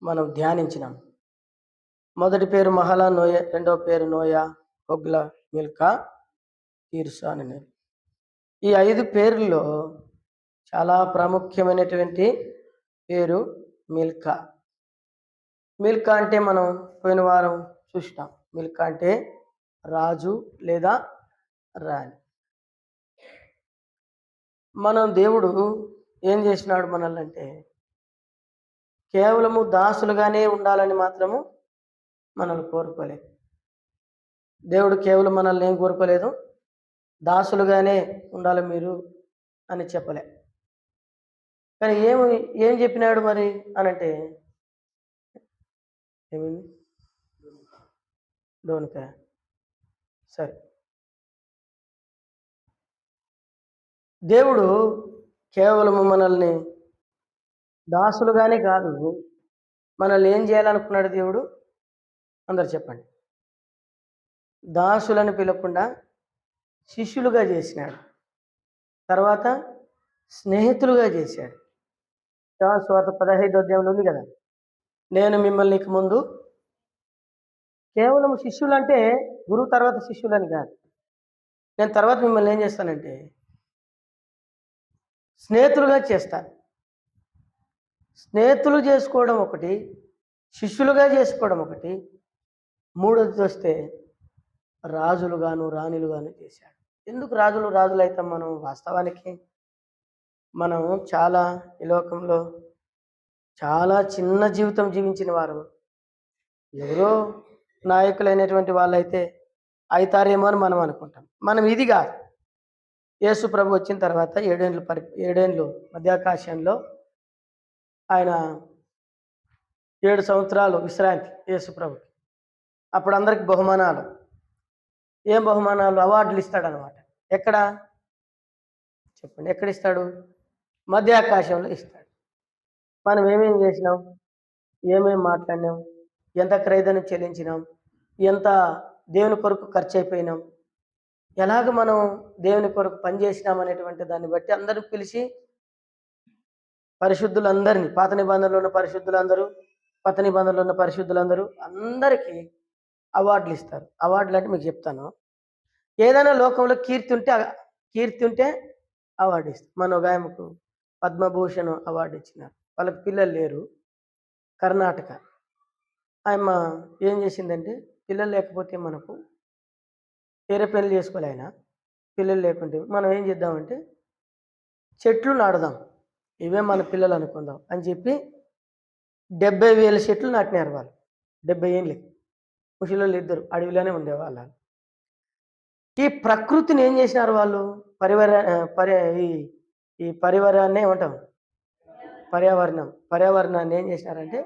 మనం ధ్యానించినాం. మొదటి పేరు మహలా నోయ, రెండవ పేరు నోయ, హొగ్లా, మిల్కా, తీర్సా అని నేను. ఈ 5 పేర్లలో చాలా ప్రాముఖ్యమైనటువంటి పేరు మిల్కా. మిల్కా అంటే మనం పోయిన వారం చూసినాం. మిల్కా అంటే రాజు లేదా రాణి. మనం దేవుడు ఏం చేసినాడు మనల్ని అంటే కేవలము దాసులుగానే ఉండాలని మాత్రము మనల్ని కోరుకోలేదు. దేవుడు కేవలం మనల్ని ఏం కోరుకోలేదు, దాసులుగానే ఉండాలి మీరు అని చెప్పలే. కానీ ఏం చెప్పినాడు మరి అనంటే ఏమైంది? డోన్కా సరే. దేవుడు కేవలము మనల్ని దాసులుగానే కాదు, మనల్ని ఏం చేయాలనుకున్నాడు దేవుడు? అందరు చెప్పండి. దాసులని పిలవకుండా శిష్యులుగా చేసినాడు. తర్వాత స్నేహితులుగా చేశాడు. యోహాను సువార్త 15వ అధ్యాయంలో ఉంది కదా, నేను మిమ్మల్ని ఇక ముందు కేవలం శిష్యులు అంటే గురువు తర్వాత శిష్యులని కాదు, నేను తర్వాత మిమ్మల్ని ఏం చేస్తానంటే స్నేహితులుగా చేస్తాను. స్నేహితులు చేసుకోవడం ఒకటి, శిష్యులుగా చేసుకోవడం ఒకటి, మూడోది వస్తే రాజులుగాను రాణులుగాను చేశాడు. ఎందుకు రాజులు అయితే మనం వాస్తవానికి మనం చాలా ఈ లోకంలో చాలా చిన్న జీవితం జీవించిన వారు, ఎవరో నాయకులైనటువంటి వాళ్ళైతే అవుతారేమో అని మనం అనుకుంటాం. మనం ఇది కాదు. యేసు ప్రభు వచ్చిన తర్వాత 7 ఏళ్ళు మధ్యాకాశంలో ఆయన 7 సంవత్సరాలు విశ్రాంతి యేసు ప్రభుకి. అప్పుడు అందరికి బహుమానాలు. ఏం బహుమానాలు? అవార్డులు ఇస్తాడనమాట. ఎక్కడ చెప్పండి, ఎక్కడ ఇస్తాడు? మధ్యాకాశంలో ఇస్తాడు. మనం ఏమేం చేసినాం, ఏమేం మాట్లాడినాం, ఎంత ఖరీదను చెల్లించినాం, ఎంత దేవుని కొరకు ఖర్చు అయిపోయినాం, ఎలాగ మనం దేవుని కొరకు పనిచేసినాం అనేటువంటి దాన్ని బట్టి అందరూ పిలిచి పరిశుద్ధులందరినీ, పాత నిబంధనలో ఉన్న పరిశుద్ధులందరూ, కొత్త నిబంధనలో ఉన్న పరిశుద్ధులందరూ అందరికీ అవార్డులు ఇస్తారు. అవార్డులు అంటే మీకు చెప్తాను. ఏదైనా లోకంలో కీర్తి ఉంటే అవార్డు ఇస్తారు. మన ఒక ఆమెకు పద్మభూషణ్ అవార్డు ఇచ్చినారు. వాళ్ళకి పిల్లలు లేరు, కర్ణాటక. ఆమె ఏం చేసిందంటే పిల్లలు లేకపోతే మనకు వేరే పెళ్లి చేసుకోలే ఆయన. పిల్లలు లేకుంటే మనం ఏం చేద్దామంటే చెట్లు నాటుదాం, ఇవే మన పిల్లలు అనుకుందాం అని చెప్పి 70,000 చెట్లు నాటినారు వాళ్ళు. 70 ఏళ్ళు ముసలోళ్ళు ఇద్దరు అడవిలోనే ఉండేవాళ్ళు. ఈ ప్రకృతిని ఏం చేసినారు వాళ్ళు? ఈ పరివారాన్ని ఏమంటాం, పర్యావరణాన్ని ఏం చేసినారంటే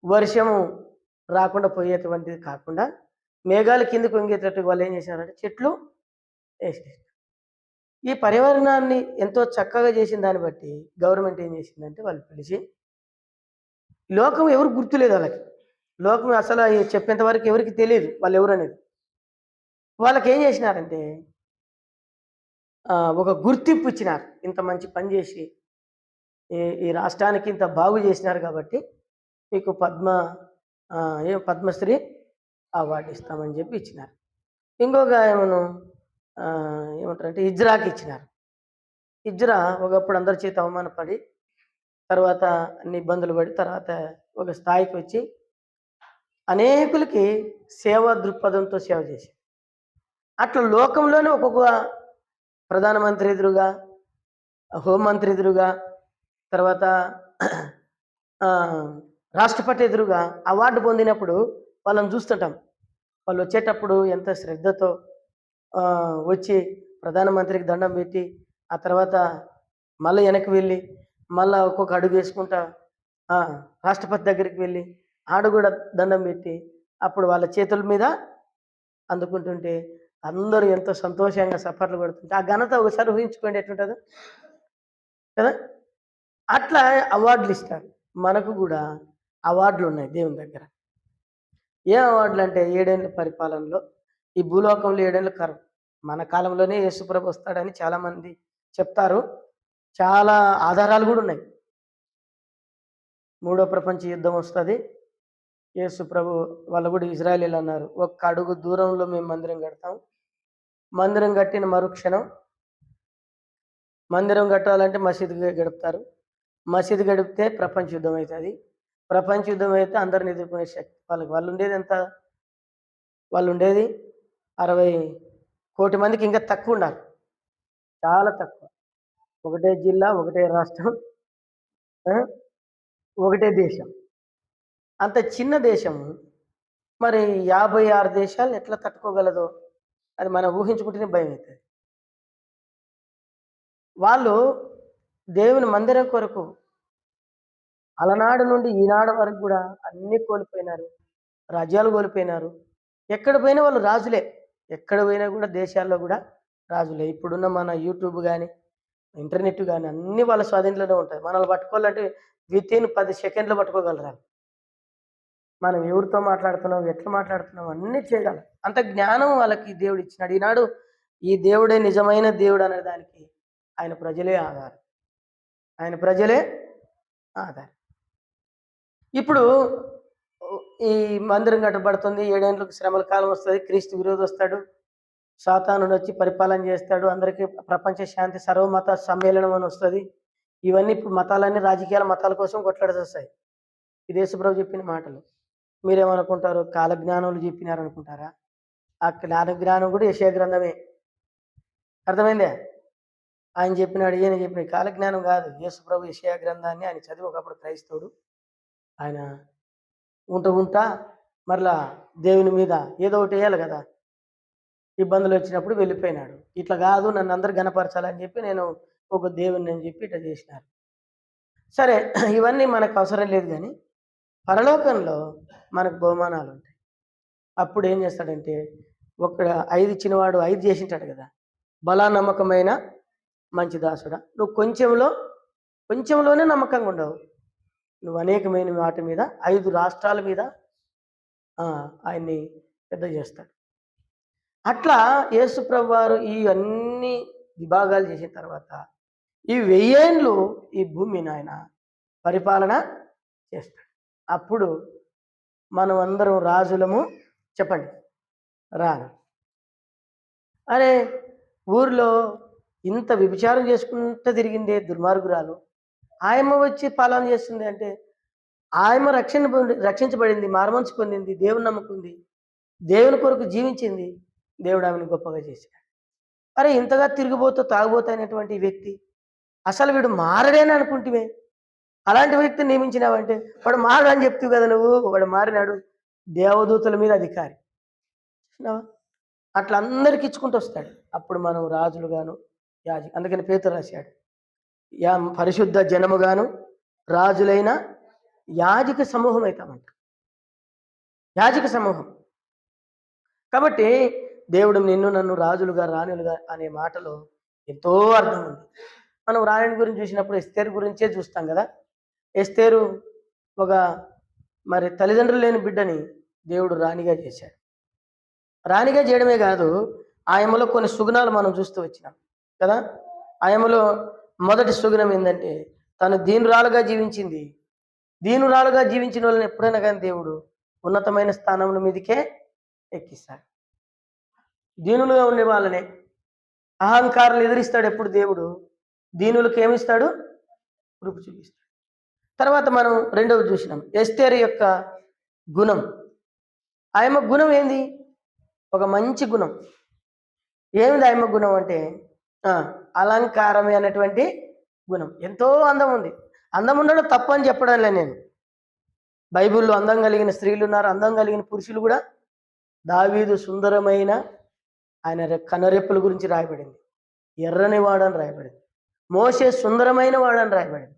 వర్షము రాకుండా పోయేటువంటిది కాకుండా మేఘాలు కిందకు వంగేటట్టు వాళ్ళు ఏం చేసినారంటే చెట్లు వేసేసారు. ఈ పర్యావరణాన్ని ఎంతో చక్కగా చేసిన దాన్ని బట్టి గవర్నమెంట్ ఏం చేసిందంటే వాళ్ళు పిలిచి, లోకం ఎవరు గుర్తులేదు వాళ్ళకి. లోకం అసలు చెప్పేంత వరకు ఎవరికి తెలియదు వాళ్ళు ఎవరు అనేది. వాళ్ళకి ఏం చేసినారంటే ఒక గుర్తింపు ఇచ్చినారు. ఇంత మంచి పని చేసి ఈ రాష్ట్రానికి ఇంత బాగు చేసినారు కాబట్టి మీకు పద్మశ్రీ అవార్డు ఇస్తామని చెప్పి ఇచ్చినారు. ఇంకొక ఏమంటారంటే ఇజ్రాకి ఇచ్చినారు. ఇజ్రా ఒకప్పుడు అందరి చేత అవమానపడి తర్వాత అన్ని ఇబ్బందులు పడి తర్వాత ఒక స్థాయికి వచ్చి అనేకులకి సేవా దృక్పథంతో సేవ చేసి, అట్లా లోకంలోనే ఒక్కొక్క ప్రధానమంత్రి ఎదురుగా, హోంమంత్రి ఎదురుగా, తర్వాత రాష్ట్రపతి ఎదురుగా అవార్డు పొందినప్పుడు వాళ్ళని చూస్తుంటాం. వాళ్ళు వచ్చేటప్పుడు ఎంత శ్రద్ధతో వచ్చి ప్రధానమంత్రికి దండం పెట్టి ఆ తర్వాత మళ్ళీ వెనక్కి వెళ్ళి మళ్ళీ ఒక్కొక్క అడుగు వేసుకుంటా రాష్ట్రపతి దగ్గరికి వెళ్ళి ఆడు కూడా దండం పెట్టి అప్పుడు వాళ్ళ చేతుల మీద అందుకుంటుంటే అందరూ ఎంతో సంతోషంగా సపర్లు కొడుతుంటే ఆ ఘనత ఒకసారి ఊహించుకోండి ఎట్లుంటుందో కదా. అట్లా అవార్డులు ఇస్తారు. మనకు కూడా అవార్డులు ఉన్నాయి దేవుని దగ్గర. ఏ అవార్డులు అంటే 7 ఏళ్ళ పరిపాలనలో ఈ భూలోకంలో 7 ఏళ్ళ కరం. మన కాలంలోనే యేసుప్రభు వస్తాడని చాలామంది చెప్తారు. చాలా ఆధారాలు కూడా ఉన్నాయి. మూడో ప్రపంచ యుద్ధం వస్తుంది. యేసు ప్రభు వాళ్ళు కూడా ఇజ్రాయేలీలు అన్నారు, ఒక్క అడుగు దూరంలో మేము మందిరం కడతాం. మందిరం కట్టిన మరుక్షణం, మందిరం కట్టాలంటే మసీదు గడుపుతారు. మసీదు గడిపితే ప్రపంచ యుద్ధం అవుతుంది. ప్రపంచ యుద్ధం అయితే అందరిని ఎదుర్కొనే శక్తి వాళ్ళకి. వాళ్ళు ఉండేది ఎంత? వాళ్ళు ఉండేది 60 కోటి మందికి ఇంకా తక్కువ ఉండాలి, చాలా తక్కువ. ఒకటే జిల్లా, ఒకటే రాష్ట్రం, ఆ, ఒకటే దేశం. అంత చిన్న దేశము మరి 56 దేశాలను ఎట్లా తట్టుకోగలదో అది మనం ఊహించుకుంటేనే భయం అవుతుంది. వాళ్ళు దేవుని మందిరం కొరకు అలనాడు నుండి ఈనాడు వరకు కూడా అన్నీ కోల్పోయినారు, రాజ్యాలు కోల్పోయినారు. ఎక్కడ పోయినా వాళ్ళు రాజులే. ఎక్కడ పోయినా కూడా దేశాల్లో కూడా రాజులే. ఇప్పుడున్న మన యూట్యూబ్ కానీ, ఇంటర్నెట్ కానీ అన్నీ వాళ్ళ స్వాధీనంలోనే ఉంటాయి. మనల్ని పట్టుకోవాలంటే వితిన్ 10 సెకండ్లు పట్టుకోగలరా. మనం ఎవరితో మాట్లాడుతున్నాం, ఎట్లా మాట్లాడుతున్నాం అన్నీ చేయగలం. అంత జ్ఞానం వాళ్ళకి దేవుడు ఇచ్చినాడు. ఈనాడు ఈ దేవుడే నిజమైన దేవుడు అనే దానికి ఆయన ప్రజలే ఆధారం. ఆయన ప్రజలే ఆధారం. ఇప్పుడు ఈ మందిరం కట్టబడుతుంది. 7 ఏళ్ళకు శ్రమల కాలం వస్తుంది. క్రీస్తు విరోధి వస్తాడు. సాతానుడు వచ్చి పరిపాలన చేస్తాడు. అందరికీ ప్రపంచ శాంతి సర్వమత సమ్మేళనం అని వస్తుంది. ఇవన్నీ ఇప్పుడు మతాలన్నీ రాజకీయాల మతాల కోసం కొట్లాడాల్సి వస్తాయి. ఇది యేసుప్రభు చెప్పిన మాటలు. మీరేమనుకుంటారు? కాలజ్ఞానులు చెప్పినారనుకుంటారా? ఆ జ్ఞానం కూడా యెషయా గ్రంథమే. అర్థమైందే? ఆయన చెప్పినాడు, ఈయన చెప్పిన కాలజ్ఞానం కాదు. యేసుప్రభు యెషయా గ్రంథాన్ని ఆయన చదివి ఒకప్పుడు క్రైస్తవుడు. ఆయన ఉంటా మరలా దేవుని మీద ఏదో ఒకటి వేయాలి కదా. ఇబ్బందులు వచ్చినప్పుడు వెళ్ళిపోయినాడు. ఇట్లా కాదు, నన్ను అందరు గణపరచాలని చెప్పి నేను ఒక దేవుని అని చెప్పి ఇట్లా చేసినారు. సరే, ఇవన్నీ మనకు అవసరం లేదు. కానీ పరలోకంలో మనకు బహుమానాలు ఉంటాయి. అప్పుడు ఏం చేస్తాడంటే, ఒక 5 ఇచ్చినవాడు 5 చేసింటాడు కదా. బలా నమ్మకమైన మంచి దాసుడా, నువ్వు కొంచెంలోనే నమ్మకంగా ఉండవు, నువ్వు అనేకమైన వాటి మీద 5 రాష్ట్రాల మీద ఆయన్ని పెద్ద చేస్తాడు. అట్లా యేసుప్రభు వారు ఈ అన్ని విభాగాలు చేసిన తర్వాత ఈ 1000 ఏండ్లు ఈ భూమిని ఆయన పరిపాలన చేస్తాడు. అప్పుడు మనం అందరం రాజులము. చెప్పండి, రాను. అరే, ఊర్లో ఇంత వ్యభిచారం చేసుకుంటూ తిరిగిందే దుర్మార్గురాలు, ఆయమ్మ వచ్చి పాలన చేస్తుంది అంటే, ఆయమ్మ రక్షించబడింది, మారుమనసు పొందింది, దేవుని నమ్ముకుంది, దేవుని కొరకు జీవించింది, దేవుడు ఆమెను గొప్పగా చేశాడు. అరే, ఇంతగా తిరిగిపోతూ తాగుబోతైనటువంటి వ్యక్తి అసలు వీడు మారడేని అనుకుంటే, అలాంటి వ్యక్తిని నియమించినావంటే వాడు మారడు అని చెప్తావు కదా నువ్వు. వాడు మారినాడు, దేవదూతల మీద అధికారి. అట్లా అందరికి ఇచ్చుకుంటూ వస్తాడు. అప్పుడు మనం రాజులుగాను అందుకని పేతురు రాశాడు, పరిశుద్ధ జనముగాను రాజులైన యాజక సమూహం అవుతామంట. యాజక సమూహం. కాబట్టి దేవుడు నిన్ను నన్ను రాజులుగా రాణులుగా అనే మాటలో ఎంతో అర్థం ఉంది. మనం రాణిని గురించి చూసినప్పుడు ఎస్తేరు గురించే చూస్తాం కదా. ఎస్తేరు ఒక తల్లిదండ్రులు లేని బిడ్డని దేవుడు రాణిగా చేశాడు. రాణిగా చేయడమే కాదు, ఆయమలో కొన్ని సుగుణాలు మనం చూస్తూ వచ్చినాం కదా. ఆయమలో మొదటి సుగుణం ఏంటంటే, తను దీనురాలుగా జీవించింది. దీనురాలుగా జీవించిన వాళ్ళని ఎప్పుడైనా కానీ దేవుడు ఉన్నతమైన స్థానముల మీదకే ఎక్కిస్తాడు. దీనులుగా ఉండే వాళ్ళనే అహంకారాలు ఎదిరిస్తాడు. ఎప్పుడు దేవుడు దీనులకు ఏమిస్తాడు? కృప చూపిస్తాడు. తర్వాత మనం రెండవది చూసినాం, ఎస్తేరు యొక్క గుణం. ఆయమ్మ గుణం ఏంది? ఒక మంచి గుణం. ఏమిది ఆయమ్మ గుణం అంటే, అలంకారమే అనేటువంటి గుణం. ఎంతో అందం ఉంది. అందం ఉండడం తప్పు అని చెప్పడంలే నేను. బైబిల్లో అందం కలిగిన స్త్రీలు ఉన్నారు, అందం కలిగిన పురుషులు కూడా. దావీదు సుందరమైన ఆయన కనురెప్పుల గురించి రాయబడింది. ఎర్రని వాడని రాయబడింది. మోషే సుందరమైన వాడని రాయబడింది.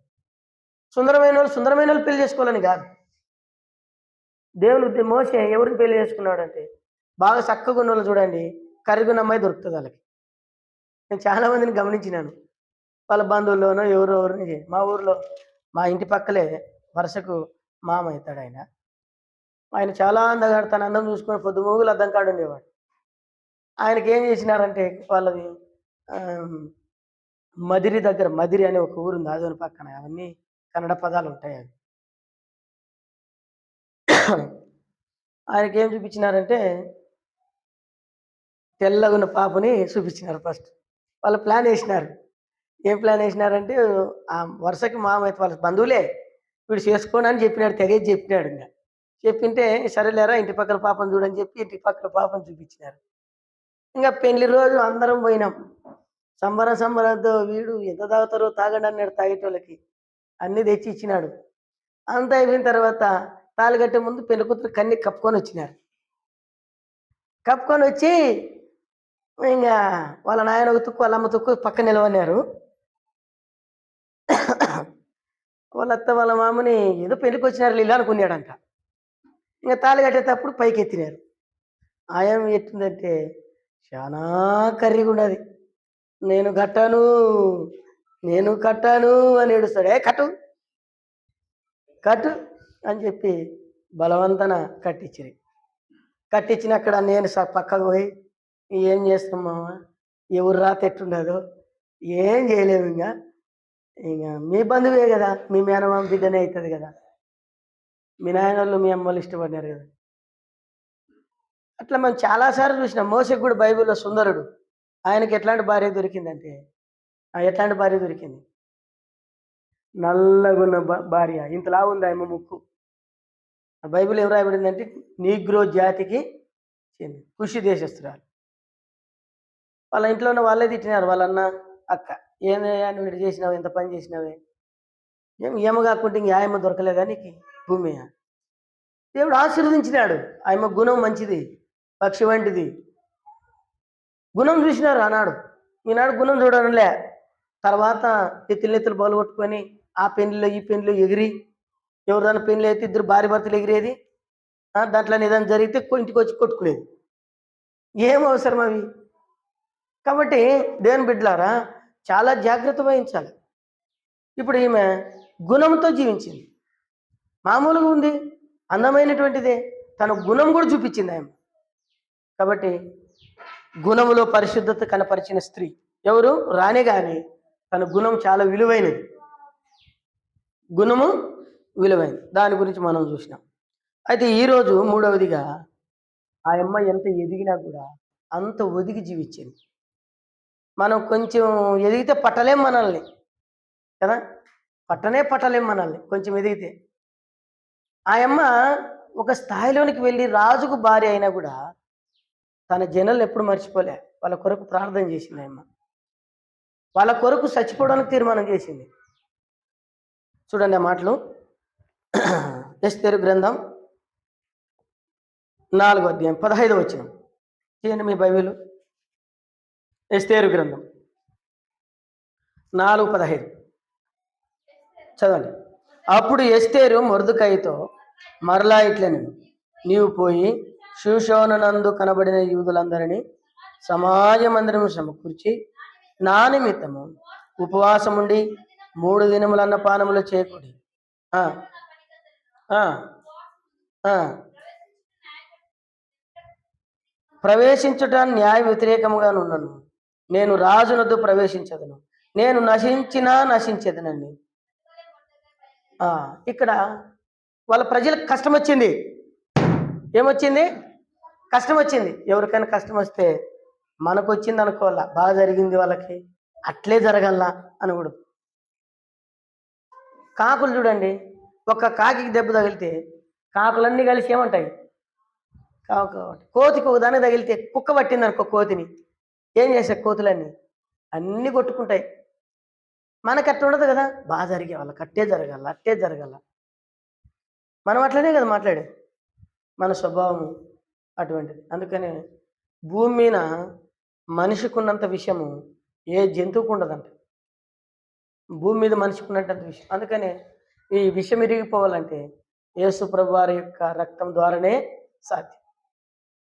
సుందరమైన వాళ్ళు పెళ్లి చేసుకోవాలని కాదు. దేవుని మోషే ఎవరిని పెళ్లి చేసుకున్నాడు అంటే, బాగా చక్కగా ఉన్న వాళ్ళు చూడండి, కరిగిన అమ్మాయి దొరుకుతుంది వాళ్ళకి. నేను చాలామందిని గమనించినాను. వాళ్ళ బంధువుల్లోనో ఎవరెవరిని. మా ఊర్లో మా ఇంటి పక్కలే వరుసకు మామ అవుతాడు ఆయన. ఆయన చాలా అందగాడు. తన అందం చూసుకొని పొద్దుమూగులు అద్దం కాడు ఉండేవాడు. ఆయనకి ఏం చేసినారంటే, వాళ్ళది మదిరి దగ్గర, మదిరి అనే ఒక ఊరు ఉంది ఆదోని పక్కన. అవన్నీ కన్నడ పదాలు ఉంటాయి. అవి ఆయనకి ఏం చూపించినారంటే తెల్లగున్న పాపని చూపించినారు ఫస్ట్. వాళ్ళు ప్లాన్ వేసినారు. ఏం ప్లాన్ వేసినారంటే వరుసకి మామయ్య వాళ్ళ బంధువులే. వీడు చేసుకోను అని చెప్పినాడు. తెగేసి చెప్పినాడు. చెప్పింటే సరేలేరా ఇంటి పక్కల పాపను చూడని చెప్పి ఇంటి పక్కల పాపను చూపించినారు. ఇంకా పెళ్లి రోజు అందరం పోయినాం. సంబరంతో వీడు ఎంత తాగుతారో తాగండి అన్నాడు తాగేటోళ్ళకి. అన్నీ తెచ్చి ఇచ్చినాడు. అంతా అయిపోయిన తర్వాత తాళి కట్టే ముందు పెళ్లి కూతురు కన్ని కప్పుకొని వచ్చినారు. కప్పుకొని వచ్చి ఇంకా వాళ్ళ నాయన ఒక తుక్కు వాళ్ళ అమ్మ తుక్కు పక్కన నిలవన్నారు. వాళ్ళ అత్త వాళ్ళ మామని ఏదో పెళ్లికి వచ్చినారు వీళ్ళు అనుకున్నాడంట. ఇంకా తాళి కట్టేటప్పుడు పైకి ఎత్తినారు. ఆయం ఎట్టిందంటే చాలా కర్రీగా ఉన్నది. నేను కట్టాను అని ఏడుస్తాడు. కట్టు కట్టు అని చెప్పి బలవంతన కట్టించిన అక్కడ నేను పక్కకు పోయి ఏం చేస్తాం మామ, ఎవరు రాత ఎట్టుండదో ఏం చేయలేము. ఇంకా మీ బంధువే కదా, మీ మేనమామ బిడ్డనే అవుతుంది కదా, మీ నాయన వాళ్ళు మీ అమ్మ వాళ్ళు ఇష్టపడినారు కదా. అట్లా మనం చాలాసార్లు చూసినాం. మోసకు కూడా బైబిల్లో సుందరుడు, ఆయనకి ఎట్లాంటి భార్య దొరికిందంటే ఎట్లాంటి భార్య దొరికింది? నల్లగున్న భార్య, ఇంతలా ఉంది ఆమె ముక్కు. బైబిల్ ఏం రాయబడిందంటే నీగ్రో జాతికి చెంది కుషి దేశస్తురాలు. వాళ్ళ ఇంట్లో ఉన్న వాళ్ళే తిట్టినారు. వాళ్ళన్న అక్క ఏమయ్యా నువ్వు ఇటు చేసినావు, ఎంత పని చేసినావే, ఏమో కాకుంటే ఇంక ఆయమ్మ దొరకలేదా నీకు భూమి? దేవుడు ఆశీర్వదించినాడు. ఆయమ్మ గుణం మంచిది, పక్షి వంటిది. గుణం చూసినారు ఆనాడు. ఈనాడు గుణం చూడడంలే. తర్వాత నెత్తులు బలు కొట్టుకొని ఆ పెళ్లిలో ఈ పెళ్లిలో ఎగిరి, ఎవరిదైనా పెళ్లి అయితే ఇద్దరు భార్య భర్తలు ఎగిరేది. దాంట్లో ఏదైనా జరిగితే ఇంటికి వచ్చి కొట్టుకునేది. ఏం అవసరం అవి? కాబట్టి దేవుని బిడ్డలారా చాలా జాగ్రత్త వహించాలి. ఇప్పుడు ఈమె గుణంతో జీవించింది. మామూలుగా ఉంది, అందమైనటువంటిదే, తన గుణం కూడా చూపించింది ఆమె. కాబట్టి గుణములో పరిశుద్ధత కనపరిచిన స్త్రీ ఎవరు? రానే కానీ తన గుణం చాలా విలువైనది. గుణము విలువైనది, దాని గురించి మనం చూసినాం. అయితే ఈరోజు మూడవదిగా ఆ అమ్మాయి ఎంత ఎదిగినా కూడా అంత ఒదిగి జీవించింది. మనం కొంచెం ఎదిగితే పట్టలేం మనల్ని కదా, పట్టలేం మనల్ని కొంచెం ఎదిగితే. ఆ అమ్మ ఒక స్థాయిలోనికి వెళ్ళి రాజుకు భార్య అయినా కూడా తన జనులను ఎప్పుడు మర్చిపోలే. వాళ్ళ కొరకు ప్రార్థన చేసింది ఆయమ్మ. వాళ్ళ కొరకు చచ్చిపోవడానికి తీర్మానం చేసింది. చూడండి ఆ మాటలు. ఎస్తేరు గ్రంథం 4వ అధ్యాయం 15వ వచనం చేయండి మీ బైబిల్. ఎస్తేరు గ్రంథం 4:15 చదవండి. అప్పుడు ఎస్తేరు మొర్దెకైతో మరలా ఇట్లనెను, నీవు పోయి షూషోనునందు కనబడిన యూదులందరినీ సమాజ మందిరము సమకూర్చి నా నిమిత్తము ఉపవాసముండి 3 దినములు అన్నపానములు చేకూడి ప్రవేశించుట న్యాయ వ్యతిరేకముగా ఉన్నాను. నేను రాజునొద్దు ప్రవేశించదును, నేను నశించేదనండి. ఇక్కడ వాళ్ళ ప్రజలకు కష్టం వచ్చింది. ఏమొచ్చింది? కష్టం వచ్చింది. ఎవరికైనా కష్టం వస్తే మనకు వచ్చింది అనుకోవాలా, బాగా జరిగింది వాళ్ళకి, అట్లే జరగల్లా అనకూడదు. కాకులు చూడండి, ఒక కాకి దెబ్బ తగిలితే కాకులన్నీ కలిసి ఏమంటాయి? కోతికి ఒక దానికి తగిలితే కుక్క పట్టింది అనుకో, కోతిని ఏం చేస్తాయి? కోతులన్నీ అన్నీ కొట్టుకుంటాయి. మనకు అట్లా ఉండదు కదా, బాగా జరిగే వాళ్ళకి అట్టే జరగాల. మనం అట్లనే కదా మాట్లాడే, మన స్వభావము అటువంటిది. అందుకనే భూమి మీద మనిషికి ఉన్నంత విషయము ఏ జంతువుకు ఉండదంట. భూమి మీద మనిషికి ఉన్నంత విషయం. అందుకనే ఈ విషయం ఇరిగిపోవాలంటే యేసు ప్రభు వారి యొక్క రక్తం ద్వారానే సాధ్యం.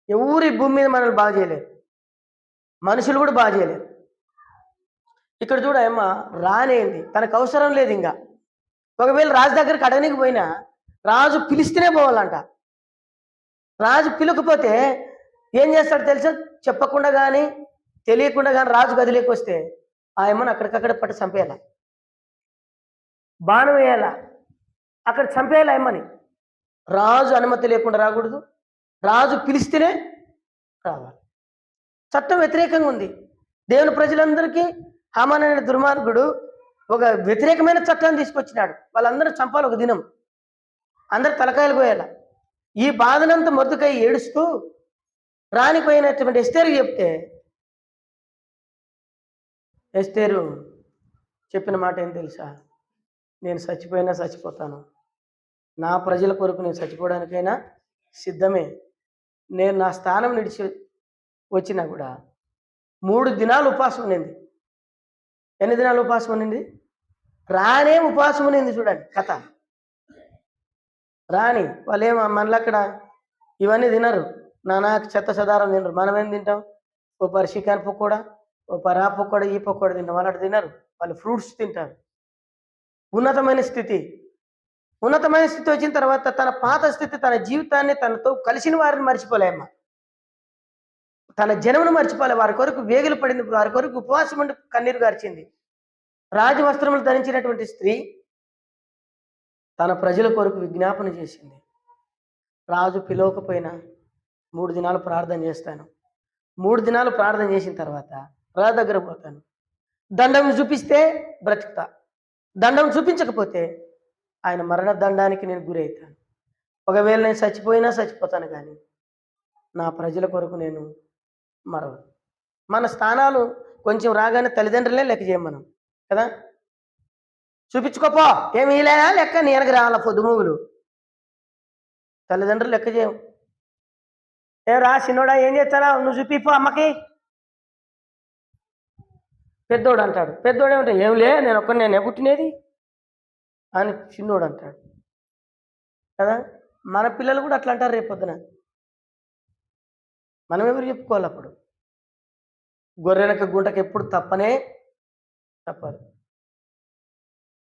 ఎవరు ఈ భూమి మీద మనల్ని బాగా చేయలేరు, మనుషులు కూడా బాగా చేయలేరు. ఇక్కడ చూడ అమ్మ రానేది, తనకు అవసరం లేదు. ఇంకా ఒకవేళ రాజు దగ్గరికి అడగనికి పోయినా రాజు పిలిస్తేనే పోవాలంట. రాజు పిలకపోతే ఏం చేస్తాడు తెలుసా? చెప్పకుండా కానీ తెలియకుండా కానీ రాజు గదిలోకి వస్తే ఆ అమ్మని అక్కడికక్కడ పట్టి చంపేయాల, బాణం వేయాల, అక్కడ చంపేయాలి అమ్మని. రాజు అనుమతి లేకుండా రాకూడదు, రాజు పిలిస్తేనే రావాలి. చట్టం వ్యతిరేకంగా ఉంది. దేవుని ప్రజలందరికీ హామాన్ అనే దుర్మార్గుడు ఒక వ్యతిరేకమైన చట్టాన్ని తీసుకొచ్చినాడు. వాళ్ళందరూ చంపాలి ఒక దినం, అందరు తలకాయలు పోయాల. ఈ బాధనంతా మొద్దుకై ఏడుస్తూ రానిపోయినటువంటి ఎస్తేరు చెప్తే, ఎస్తేరు చెప్పిన మాట ఏం తెలుసా? నేను చచ్చిపోయినా చచ్చిపోతాను, నా ప్రజల కొరకు నేను చచ్చిపోవడానికైనా సిద్ధమే. నేను నా స్థానం నిడిచి వచ్చినా కూడా 3 దినాలు ఉపవాసం ఉన్నింది. ఎన్ని దినాలు ఉపవాసం ఉన్నింది? రానే ఉపవాసం ఉన్నింది. చూడండి కథ. రాని వాళ్ళు ఏమో మనలో అక్కడ ఇవన్నీ తినరు, నానా చెత్త సదారం తినరు. మనం ఏం తింటాం? ఓ పరి చికెన్ పకోడా, ఓ పరి ఆ పకోడా, ఈ పకోడా తింటాం. వాళ్ళు అటు తినరు, వాళ్ళు ఫ్రూట్స్ తింటారు. ఉన్నతమైన స్థితి వచ్చిన తర్వాత తన పాత స్థితి, తన జీవితాన్ని, తనతో కలిసిన వారిని మర్చిపోలేమ్మ. తన జనమును మర్చిపోలే. వారి కొరకు వేగులు పడింది, వారి కొరకు ఉపవాసం ఉండి కన్నీరు గార్చింది. రాజవస్త్రములు ధరించినటువంటి స్త్రీ తన ప్రజల కొరకు విజ్ఞాపన చేసింది. రాజు పిలవకపోయినా 3 దినాలు ప్రార్థన చేస్తాను, 3 దినాలు ప్రార్థన చేసిన తర్వాత రాజు దగ్గర పోతాను. దండం చూపిస్తే బ్రతుకుతా, దండం చూపించకపోతే ఆయన మరణ దండానికి నేను గురవుతాను. ఒకవేళ నేను చచ్చిపోయినా చచ్చిపోతాను, కానీ నా ప్రజల కొరకు నేను మరవ. మన స్థానాలు కొంచెం రాగానే తల్లిదండ్రులే లెక్క చేయం మనం కదా. చూపించుకోపో, ఏమి లేదా లెక్క, నేనకి రావాల పొద్దుమూగులు. తల్లిదండ్రులు లెక్క చేయం. రా చిన్నోడా ఏం చేస్తారా, నువ్వు చూపిపో అమ్మకి. పెద్దోడు అంటాడు. పెద్దోడు ఏమంటే ఏమిలే, నేనే పుట్టినేది అని చిన్నోడు అంటాడు కదా. మన పిల్లలు కూడా అట్లా అంటారు రేపొద్దున. మనం ఎవరు చెప్పుకోవాలి అప్పుడు? గొర్రెనక గుంటకు ఎప్పుడు తప్పదు.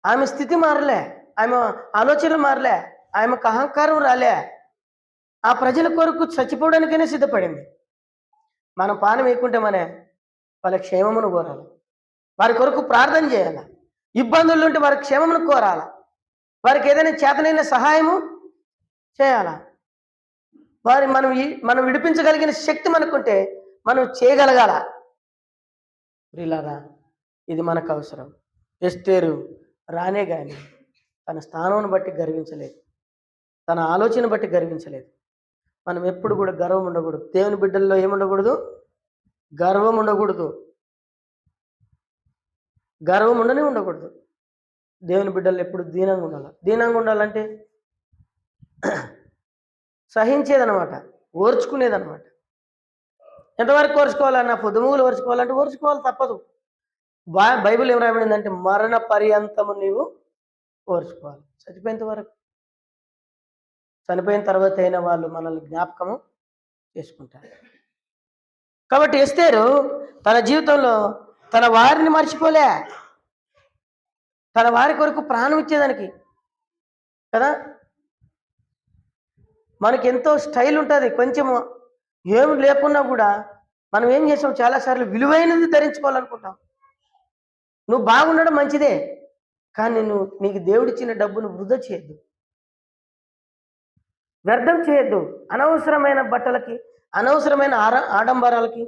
ఆమె స్థితి మారలే, ఆమె ఆలోచనలు మారలే, ఆమెకు అహంకారం రాలే. ఆ ప్రజల కొరకు చచ్చిపోవడానికైనా సిద్ధపడింది. మనం పానం వేయకుంటే వాళ్ళ క్షేమమును కోరాలి, వారి కొరకు ప్రార్థన చేయాలి. ఇబ్బందులు ఉంటే వారి క్షేమమును కోరాలి, వారికి ఏదైనా చేతనైన సహాయము చేయాలా. మనం విడిపించగలిగిన శక్తి మనకుంటే మనం చేయగలగాల. ఇలాగా ఇది మనకు అవసరం. ఎస్తేరు రానే కానీ తన స్థానం బట్టి గర్వించలేదు, తన ఆలోచన బట్టి గర్వించలేదు. మనం ఎప్పుడు కూడా గర్వం ఉండకూడదు. దేవుని బిడ్డల్లో ఏముండకూడదు? గర్వం ఉండకూడదు, గర్వం ఉండకూడదు. దేవుని బిడ్డలు ఎప్పుడు దీనంగా ఉండాలి. దీనంగా ఉండాలంటే సహించేదనమాట, ఓర్చుకునేదనమాట. ఎంతవరకు ఓర్చుకోవాలన్నా? పొద్దుమూగులు ఓర్చుకోవాలంటే ఓర్చుకోవాలి, తప్పదు. బైబిల్ ఏం రాయబడిందంటే మరణ పర్యంతము నీవు ఓర్చుకోవాలి. చనిపోయేంత వరకు. చనిపోయిన తర్వాత అయినా వాళ్ళు మనల్ని జ్ఞాపకము చేసుకుంటారు. కాబట్టి ఎస్తేరు తన జీవితంలో తన వారిని మర్చిపోలే, తన వారి కొరకు ప్రాణం ఇచ్చేదానికి కదా. మనకి ఎంతో స్టైల్ ఉంటుంది. కొంచెం ఏమి లేకున్నా కూడా మనం ఏం చేసాం, చాలాసార్లు విలువైనది ధరించుకోవాలనుకుంటాం. నువ్వు బాగుండడం మంచిదే, కానీ నీకు దేవుడిచ్చిన డబ్బును వృధా చేయొద్దు, వ్యర్థం చేయొద్దు. అనవసరమైన బట్టలకి, అనవసరమైన ఆడంబరాలకి.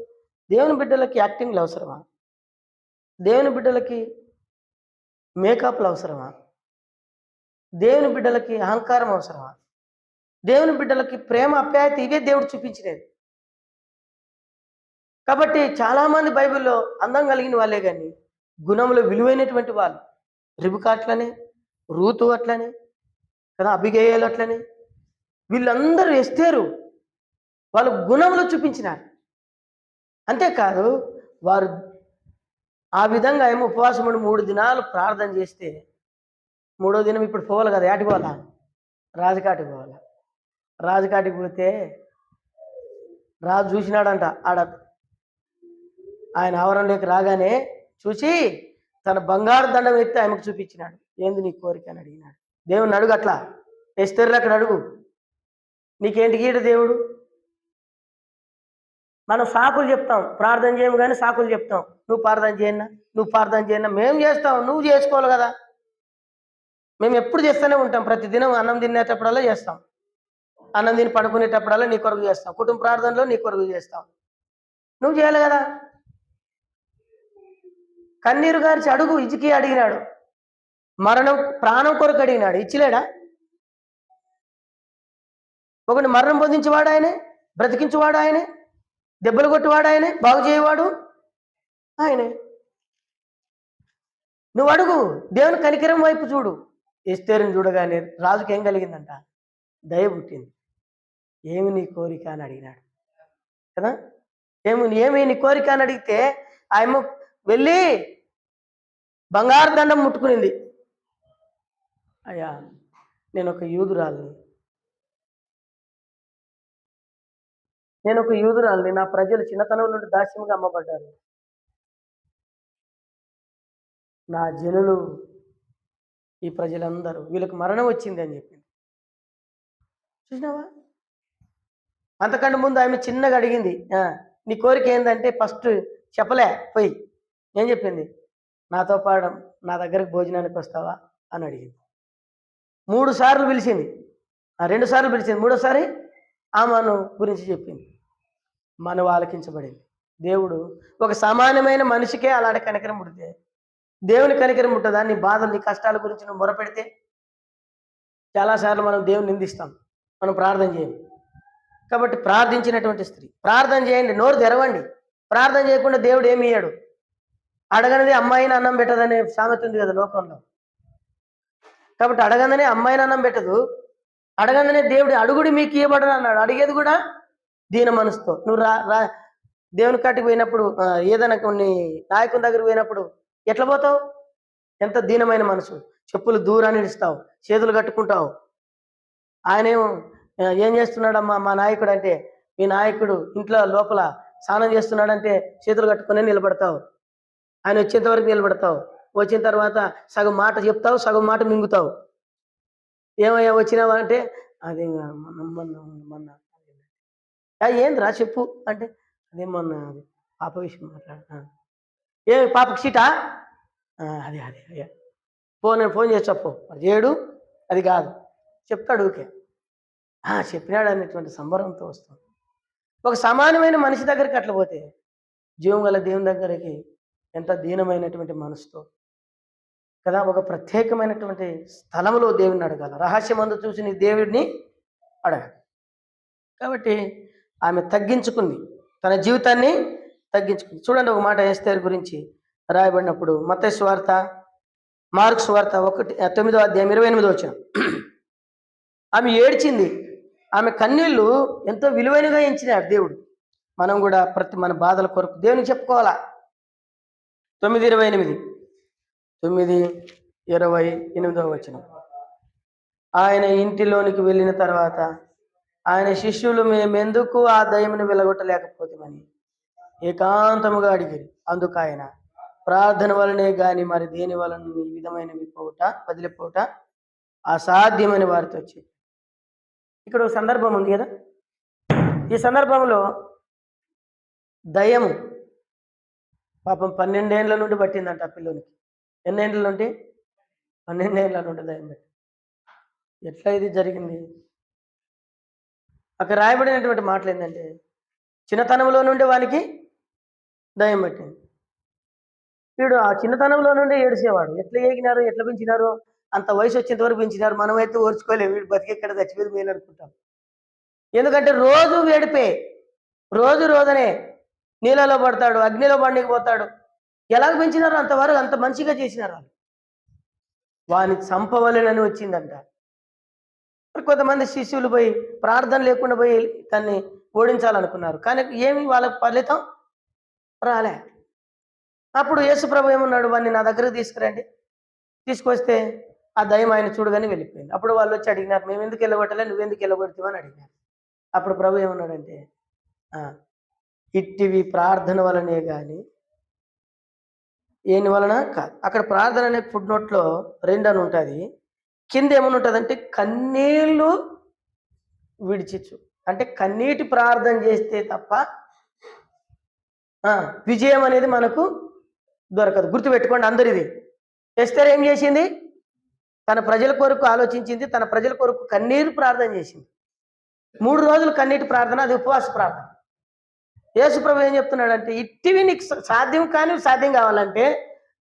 దేవుని బిడ్డలకి యాక్టింగ్లు అవసరమా? దేవుని బిడ్డలకి మేకప్లు అవసరమా? దేవుని బిడ్డలకి అహంకారం అవసరమా? దేవుని బిడ్డలకి ప్రేమ, అప్యాయత ఇవే దేవుడు చూపించినది. కాబట్టి చాలామంది బైబిల్లో అందం కలిగిన వాళ్ళే, కానీ గుణంలో విలువైనటువంటి వాళ్ళు. రిబకా అట్లనే, రూతు అట్లనే కదా, అబిగయలు అట్లనే. వీళ్ళందరూ ఎస్తేరు వాళ్ళు గుణంలో చూపించినారు. అంతేకాదు, వారు ఆ విధంగా ఏమో ఉపవాసం 3 దినాలు ప్రార్థన చేస్తే 3వ దినం ఇప్పుడు పోవాలి కదా, ఏటికి పోవాలా? రాజుకాటికి పోవాలా. రాజుకాటికి పోతే రాజు చూసినాడంట. ఆయన ఆవరణలోకి రాగానే చూసి తన బంగారు దండం ఎత్తి ఆమెకు చూపించినాడు. ఏంది నీ కోరిక అని అడిగినాడు. దేవుని అడుగు, అట్లా ఎస్తేరు అక్కడ అడుగు, నీకేంటి గీట దేవుడు. మనం సాకులు చెప్తాం, ప్రార్థన చేయము కానీ సాకులు చెప్తాం. నువ్వు ప్రార్థన చేయన్నా మేము చేస్తాం, నువ్వు చేసుకోవాలి కదా. మేము ఎప్పుడు చేస్తూనే ఉంటాం, ప్రతిదినం అన్నం తినేటప్పుడల్లా చేస్తాం. అన్నం తిని పడుకునేటప్పుడల్లా నీ కొరకు చేస్తావు, కుటుంబ ప్రార్థనలో నీ కొరకు చేస్తావు. నువ్వు చేయాలి కదా. కన్నీరు గారిచి అడుగు, ఇజికి అడిగినాడు. మరణం ప్రాణం కొరకు అడిగినాడు, ఇచ్చిలేడా? ఒకటి మరణం పొందించేవాడు ఆయనే, బ్రతికించేవాడు ఆయనే, దెబ్బలు కొట్టివాడు ఆయనే, బాగు చేయవాడు ఆయనే. నువ్వు అడుగు, దేవుని కనికరం వైపు చూడు. ఎస్తేరుని చూడగానే రాజుకి ఏం కలిగిందంట? దయ పుట్టింది. ఏమి నీ కోరిక అని అడిగినాడు కదా. ఏమి నీ కోరిక అని అడిగితే ఆయమ్మ వెళ్ళి బంగారు దండం ముట్టుకునింది. అయ్యా, నేను ఒక యూదురాలిని, నా ప్రజలు చిన్నతనం నుండి దాస్యంగా అమ్మబడ్డారు, నా జనులు ఈ ప్రజలందరూ వీళ్ళకి మరణం వచ్చింది అని చెప్పింది. చూసినావా? అంతకంటే ముందు ఆమె చిన్నగా అడిగింది, నీ కోరిక ఏంటంటే ఫస్ట్ చెప్పలే, పోయి ఏం చెప్పింది? నాతో పాటు నా దగ్గరకు భోజనానికి వస్తావా అని అడిగింది. 3 సార్లు పిలిచింది, 2 సార్లు పిలిచింది, 3వసారి ఆమెను గురించి చెప్పింది. మనం ఆలకించబడింది. దేవుడు ఒక సామాన్యమైన మనిషికే అలాంటి కనికరం పుడితే దేవుని కనికరం ఉంటుందా? నీ బాధలు, నీ కష్టాల గురించి నువ్వు మొరపెడితే చాలాసార్లు మనం దేవుని నిందిస్తాం, మనం ప్రార్థన చేయం. కాబట్టి ప్రార్థించినటువంటి స్త్రీ, ప్రార్థన చేయండి, నోరు తెరవండి. ప్రార్థన చేయకుండా దేవుడు ఏమి ఇయ్యాడు. అడగనిది అమ్మాయిని అన్నం పెట్టదనే సామెత ఉంది కదా లోకంలో. కాబట్టి అడగందనే అమ్మాయిని అన్నం పెట్టదు, అడగందనే దేవుడు అడుగుడి మీకు ఇవ్వబడను అన్నాడు. అడిగేది కూడా దీన మనసుతో. నువ్వు దేవుని కాటికి పోయినప్పుడు, ఏదైనా కొన్ని నాయకుని దగ్గరికి పోయినప్పుడు ఎట్లా పోతావు? ఎంత దీనమైన మనసు. చెప్పులు దూరాన్ని ఇస్తావు, చేతులు కట్టుకుంటావు. ఆయనేమో ఏం చేస్తున్నాడమ్మా మా నాయకుడు అంటే, మీ నాయకుడు ఇంట్లో లోపల స్నానం చేస్తున్నాడంటే చేతులు కట్టుకునే నిలబడతావు. ఆయన వచ్చేంత వరకు నిలబడతావు. వచ్చిన తర్వాత సగం మాట చెప్తావు, సగం మాట మింగుతావు. ఏమయ్యా వచ్చినావా అంటే, అది మొన్న ఏంద్రా చెప్పు అంటే, అదే మొన్న పాప విషయం మాట్లాడ. ఏమి పాపకు సీటా? అదే అయ్యా, నేను ఫోన్ చేసి చెప్పు. ఏడు అది కాదు చెప్తాడు, ఊకే చెప్పినాడు అనేటువంటి సంబరంతో వస్తుంది. ఒక సమానమైన మనిషి దగ్గరికి అట్లా పోతే జీవం గల దేవుని దగ్గరికి ఎంత దీనమైనటువంటి మనసుతో కదా, ఒక ప్రత్యేకమైనటువంటి స్థలంలో దేవుడిని అడగాల. రహస్యమందు చూసి నీ దేవుడిని అడగాలి. కాబట్టి ఆమె తగ్గించుకుంది, తన జీవితాన్ని తగ్గించుకుంది. చూడండి, ఒక మాట ఎస్తేరు గురించి రాయబడినప్పుడు మత్తయి సువార్త, మార్కు సువార్త 9వ అధ్యాయం 28వ వచనం. ఆమె ఏడ్చింది, ఆమె కన్నీళ్లు ఎంతో విలువైనగా ఎంచినాడు దేవుడు. మనం కూడా మన బాధల కొరకు దేవునికి చెప్పుకోవాలా. 9:28 వచనం. ఆయన ఇంటిలోనికి వెళ్ళిన తర్వాత ఆయన శిష్యులు మేమెందుకు ఆ దయ్యమును వెలగొట్టలేకపోతామని ఏకాంతముగా అడిగారు. అందుకు ఆయన, ప్రార్థన వలనే గాని మరి దేని వలన ఈ విధమైన వదిలిపోట అసాధ్యమని వారితో వచ్చి. ఇక్కడ ఒక సందర్భం ఉంది కదా, ఈ సందర్భంలో దయ్యము పాపం 12 ఏళ్ళ నుండి పట్టిందంట ఆ పిల్లోనికి. ఎన్ని ఏళ్ళ నుండి? 12 ఏళ్ళ నుండి దయ్యం పట్టి. ఎట్లా ఇది జరిగింది? అక్కడ రాయబడినటువంటి మాటలు ఏంటంటే, చిన్నతనంలో నుండి వానికి దయ్యం పట్టింది. వీడు ఆ చిన్నతనంలో నుండి ఏడిసేవాడు. ఎట్లా ఏగినారు, ఎట్లా పెంచినారు? అంత వయసు వచ్చేంత వరకు పెంచినారు. మనమైతే ఓర్చుకోలేము, వీడు బతికెక్కడ చచ్చిపోయి మేలు అనుకుంటాం. ఎందుకంటే రోజు వేడిపే, రోజునే నీళ్ళలో పడతాడు, అగ్నిలో బండికి పోతాడు. ఎలాగ పెంచినారు? అంతవరకు అంత మంచిగా చేసినారు. వాని చంపవలెనని వచ్చిందంట. కొంతమంది శిష్యులు పోయి ప్రార్థన లేకుండా పోయి దాన్ని ఓడించాలనుకున్నారు, కానీ ఏమి వాళ్ళ ఫలితం రాలే. అప్పుడు యేసుప్రభు ఏమన్నాడు, వాడిని నా దగ్గరకు తీసుకురండి. తీసుకొస్తే ఆ దయ్యం ఆయన చూడగానే వెళ్ళిపోయింది. అప్పుడు వాళ్ళు వచ్చి అడిగినారు, మేము ఎందుకు వెళ్ళగొట్టలే, నువ్వెందుకు వెళ్ళగొడతావని అడిగినారు. అప్పుడు ప్రభు ఏమన్నాడంటే, ఇట్టివి ప్రార్థన వలనే కానీ ఏని వలన కాదు. అక్కడ ప్రార్థన అనే ఫుడ్ నోట్లో 2 అని ఉంటుంది. కింద ఏమని ఉంటుందంటే కన్నీళ్ళు విడిచిచ్చు, అంటే కన్నీటి ప్రార్థన చేస్తే తప్ప విజయం అనేది మనకు దొరకదు. గుర్తుపెట్టుకోండి అందరు ఇది. ఎస్తేర్ ఏం చేసింది? తన ప్రజల కొరకు ఆలోచించింది, తన ప్రజల కొరకు కన్నీరు ప్రార్థన చేసింది. 3 రోజులు కన్నీటి ప్రార్థన, అది ఉపవాస ప్రార్థన. యేసుప్రభు ఏం చెప్తున్నాడంటే, ఇట్టివి నీకు సాధ్యం కానీ సాధ్యం కావాలంటే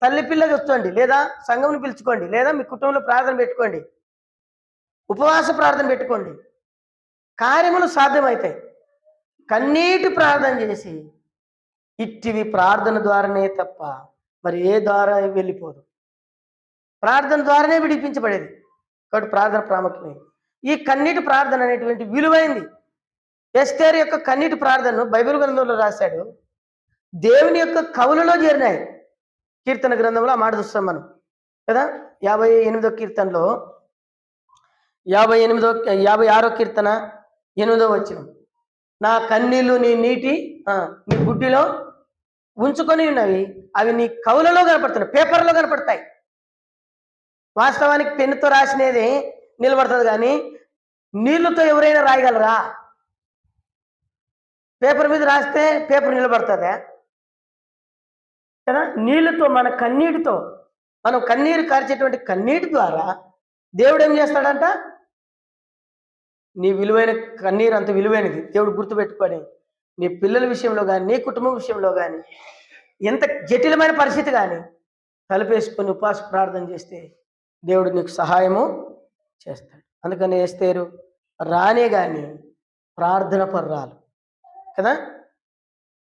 తల్లి పిల్ల కూర్చోండి, లేదా సంఘంను పిలుచుకోండి, లేదా మీ కుటుంబంలో ప్రార్థన పెట్టుకోండి, ఉపవాస ప్రార్థన పెట్టుకోండి, కార్యములు సాధ్యమవుతాయి. కన్నీటి ప్రార్థన చేసి, ఇట్టివి ప్రార్థన ద్వారానే తప్ప మరి ఏ ద్వారా వెళ్ళిపోదు. ప్రార్థన ద్వారానే విడిపించబడేది. కాబట్టి ప్రార్థన ప్రాముఖ్యమైనది. ఈ కన్నీటి ప్రార్థన అనేటువంటి విలువైంది. ఎస్తేరు యొక్క కన్నీటి ప్రార్థనను బైబిల్ గ్రంథంలో రాశాడు. దేవుని యొక్క కవులలో చేరినాయి. కీర్తన గ్రంథంలో ఆ మాట చూస్తాం మనం కదా. 58వ కీర్తనలో 56వ కీర్తన 8వ వచనం, నా కన్నీళ్లు నీ నీ గుడ్డిలో ఉంచుకొని ఉన్నవి, అవి నీ కవులలో కనపడుతున్నాయి, పేపర్లో కనపడతాయి. వాస్తవానికి పెన్నుతో రాసినది నిలబడుతుంది, కానీ నీళ్లతో ఎవరైనా రాయగలరా? పేపర్ మీద రాస్తే పేపర్ నిలబడుతుందా కదా. నీళ్ళతో, మన కన్నీటితో, మనం కన్నీరు కార్చేటువంటి కన్నీటి ద్వారా దేవుడు ఏం చేస్తాడంట, నీ విలువైన కన్నీరు అంత విలువైనది. దేవుడు గుర్తుపెట్టుకొని నీ పిల్లల విషయంలో కానీ, నీ కుటుంబం విషయంలో కానీ, ఎంత జటిలమైన పరిస్థితి కానీ తలుపేసుకొని ఉపవాస ప్రార్థన చేస్తే దేవుడు నీకు సహాయము చేస్తాడు. అందుకని ఎస్తేరు రానే కానీ ప్రార్థన పర్రాలు కదా.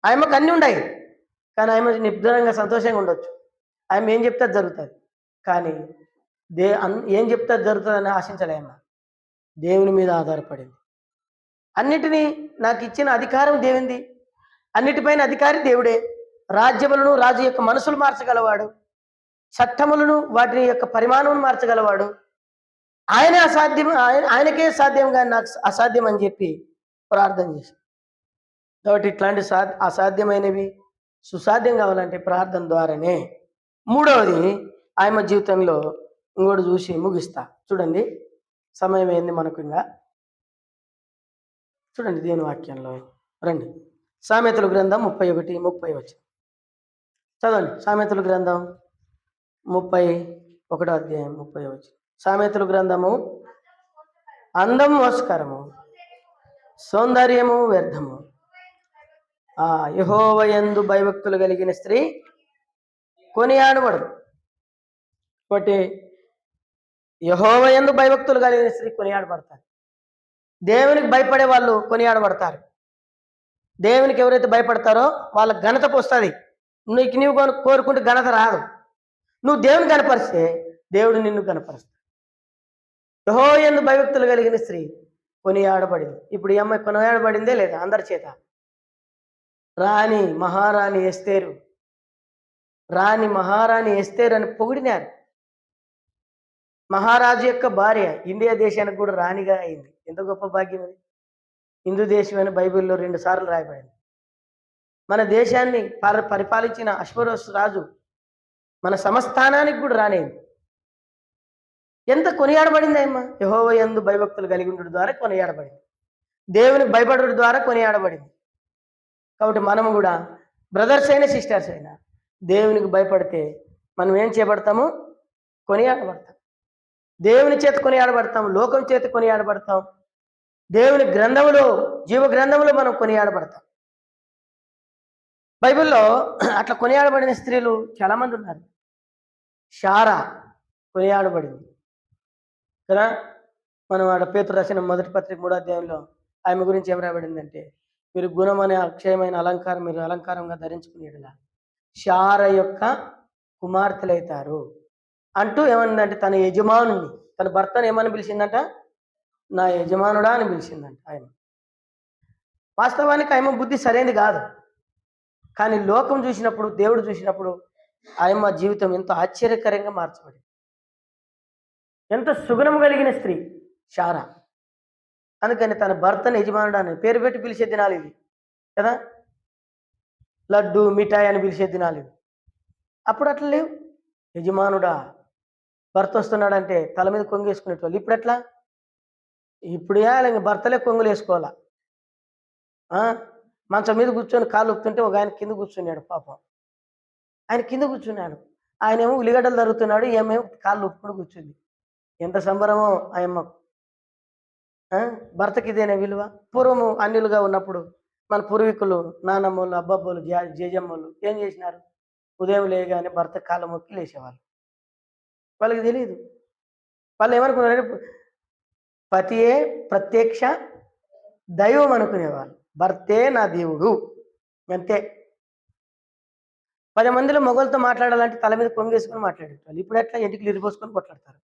ఆయనకు అన్నీ ఉన్నాయి, కానీ ఆయన నిబ్ధంగా సంతోషంగా ఉండొచ్చు. ఆయన ఏం చెప్తే జరుగుతుంది, కానీ ఏం చెప్తే జరుగుతుందని ఆశించలేమ. దేవుని మీద ఆధారపడింది. అన్నిటినీ నాకు ఇచ్చిన అధికారం దేవుంది, అన్నిటిపైన అధికారి దేవుడే. రాజ్యములను రాజు యొక్క మనసులు మార్చగలవాడు, చట్టములను వాటి యొక్క పరిమాణం మార్చగలవాడు. ఆయన అసాధ్యం, ఆయనకే సాధ్యం, కానీ నాకు అసాధ్యం అని చెప్పి ప్రార్థన చేసి. కాబట్టి ఇట్లాంటి అసాధ్యమైనవి సుసాధ్యం కావాలంటే ప్రార్థన ద్వారానే. మూడవది ఆయన జీవితంలో ఇంకోటి చూసి ముగిస్తా. చూడండి, సమయం ఏంది మనకు ఇంకా. చూడండి దేవుని వాక్యంలో రండి. సామెతల గ్రంథం 31:30 వచ్చి చదవండి. సామెతల గ్రంథం 31వ అధ్యాయం 30 వచ్చి. సామెతల గ్రంథము, అందం మోసకరము, సౌందర్యము వ్యర్థము, యెహోవా యందు భయభక్తులు కలిగిన స్త్రీ కొనియాడబడదు. కాబట్టి యెహోవా యందు భయభక్తులు కలిగిన స్త్రీ కొనియాడబడతారు. దేవునికి భయపడే వాళ్ళు కొనియాడబడతారు. దేవునికి ఎవరైతే భయపడతారో వాళ్ళ ఘనత వస్తుంది. నీవు కోరుకుంటే ఘనత రాదు. నువ్వు దేవుని కనపరిస్తే దేవుడు నిన్ను కనపరుస్తాడు. యెహోవా యందు భయభక్తులు కలిగిన స్త్రీ కొనియాడబడింది. ఇప్పుడు ఈ అమ్మాయి కొనియాడబడిందే లేదా అందరి చేత? రాణి మహారాణి ఎస్తేరు, రాణి మహారాణి ఎస్తేరు అని పొగిడినారు. మహారాజు యొక్క భార్య ఇండియా దేశానికి కూడా రాణిగా అయింది. ఎంత గొప్ప భాగ్యం అది. హిందూ దేశం అని బైబిల్లో 2 సార్లు రాయబడింది. మన దేశాన్ని పరిపాలించిన అశ్వరోష్ రాజు మన సంస్థానానికి కూడా రానేది. ఎంత కొనియాడబడింది ఆయమ్మ. యెహోవా యందు భయభక్తులు కలిగి ఉండడం ద్వారా కొనియాడబడింది. దేవునికి భయపడడం ద్వారా కొనియాడబడింది. కాబట్టి మనము కూడా బ్రదర్స్ అయినా సిస్టర్స్ అయినా దేవునికి భయపడితే మనం ఏం చేయబడతాము? కొనియాడబడతాం. దేవుని చేత కొనియాడబడతాం, లోకం చేత కొనియాడబడతాం, దేవుని గ్రంథములో, జీవ గ్రంథములో మనం కొనియాడబడతాం. బైబిల్లో అట్లా కొనియాడబడిన స్త్రీలు చాలామంది ఉన్నారు. శారా కొనియాడబడింది కదా. మనం ఆడ పేతురు రాసిన మొదటి పత్రిక 3వ అధ్యాయంలో ఆమె గురించి ఏం రాబడిందంటే, మీరు గుణం అనే అక్షయమైన అలంకారం మీరు అలంకారంగా ధరించుకునేలా శార యొక్క కుమార్తెలైతారు అంటూ ఏమన్నదంటే, తన యజమానుని, తన భర్తను ఏమని పిలిచిందంట? నా యజమానుడా అని పిలిచిందంట. ఆయన వాస్తవానికి ఆయమ్మ బుద్ధి సరైనది కాదు, కానీ లోకం చూసినప్పుడు, దేవుడు చూసినప్పుడు ఆయమ్మ జీవితం ఎంతో ఆశ్చర్యకరంగా మార్చబడింది. ఎంత సుగుణం కలిగిన స్త్రీ శారా. అందుకని తన భర్తను యజమానుడా అని పేరు పెట్టి పిలిచే దినాలు ఇవి కదా. లడ్డు మిఠాయి అని పిలిచే దినాలు ఇవి. అప్పుడు అట్లా లేవు. యజమానుడా, భర్త వస్తున్నాడంటే తల మీద కొంగు వేసుకునేటోళ్ళు. ఇప్పుడు ఎట్లా? ఇప్పుడు ఇంక భర్తలే కొంగులు వేసుకోవాలా. మంచం మీద కూర్చొని కాళ్ళు ఊపుతుంటే ఒక ఆయన కింద కూర్చున్నాడు. పాపం ఆయన కింద కూర్చున్నాడు. ఆయనేమో ఉల్లిగడ్డలు తరుగుతున్నాడు, ఏమేమో కాళ్ళు ఊపుకుని కూర్చుంది. ఎంత సంబరమో ఆయమ్మకు. ఆ? భర్తకి ఇదేనా విలువ? పూర్వము అన్యులుగా ఉన్నప్పుడు మన పూర్వీకులు నానమ్మోళ్ళు, అబ్బబ్బోళ్ళు, జేజమ్మోళ్ళు ఏం చేసినారు? ఉదయం లేయగానే భర్త కాళ్ళ మొక్కి లేచేవాళ్ళు. వాళ్ళకి తెలియదు. వాళ్ళు ఏమనుకున్నారు? పతియే ప్రత్యక్ష దైవం అనుకునేవాళ్ళు. భర్తే నా దేవుడు అంతే. 10 మందిలో మగోళ్ళతో మాట్లాడాలంటే తల మీద కొంగేసుకొని మాట్లాడేటోళ్ళు. ఇప్పుడు ఎట్లా ఎంటికలు ఇరిపోసుకొని కొట్లాడతారు.